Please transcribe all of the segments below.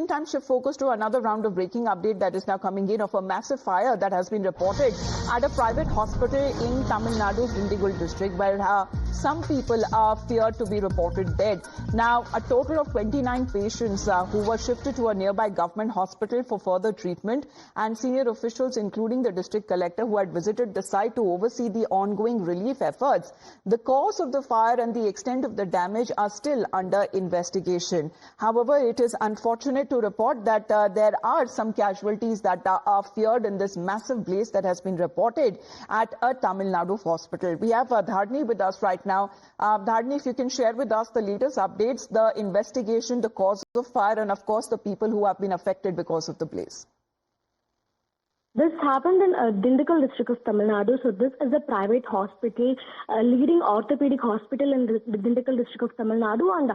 meantime, shift focus to another round of breaking update that is now coming in of a massive fire that has been reported at a private hospital in Tamil Nadu's Dindigul district, where some people are feared to be reported dead. Now, a total of 29 patients who were shifted to a nearby government hospital for further treatment, and senior officials, including the district collector, who had visited the site to oversee the ongoing relief efforts. The cause of the fire and the extent of the damage are still under investigation. However, it is unfortunate to report that there are some casualties that are feared in this massive blaze that has been reported at a Tamil Nadu hospital. We have Dharni with us right now. Dharni, if you can share with us the latest updates, the investigation, the cause of fire, and of course the people who have been affected because of the blaze. This happened in Dindigul district of Tamil Nadu. So this is a private hospital, leading orthopedic hospital in the Dindigul district of Tamil Nadu. And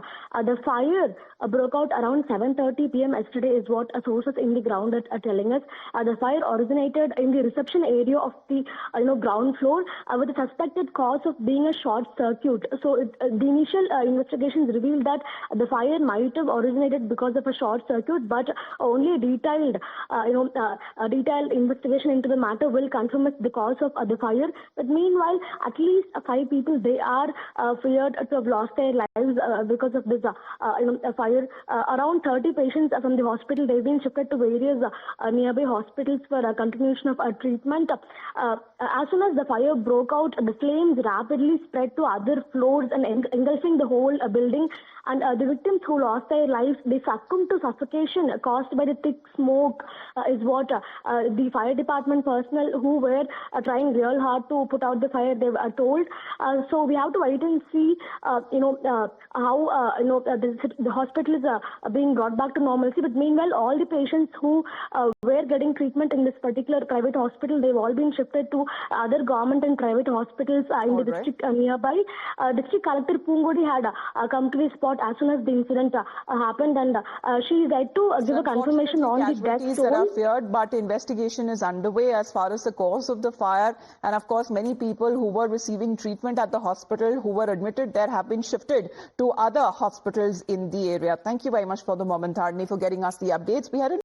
the fire broke out around 7:30 p.m. yesterday is what sources in the ground are telling us. The fire originated in the reception area of the ground floor with the suspected cause of being a short circuit. So the initial investigations revealed that the fire might have originated because of a short circuit, but only detailed investigation into the matter will confirm the cause of the fire. But meanwhile, at least 5 people, they are feared to have lost their lives because of this fire. Around 30 patients from the hospital, they've been shifted to various nearby hospitals for continuation of treatment. As soon as the fire broke out, the flames rapidly spread to other floors and engulfing the whole building. And the victims who lost their lives, they succumbed to suffocation caused by the thick smoke, is what the fire department personnel who were trying real hard to put out the fire, they were told. So we have to wait and see, how the hospital is being brought back to normalcy. But meanwhile, all the patients who were getting treatment in this particular private hospital, they've all been shifted to other government and private hospitals in the district nearby. District Collector Pungodi had come to the spot as soon as the incident happened, and she is yet to give a confirmation on the death toll. Are feared, but investigation is underway as far as the cause of the fire, and of course many people who were receiving treatment at the hospital, who were admitted there, have been shifted to other hospitals in the area. Thank you very much for the moment, Dharni, for getting us the updates. We had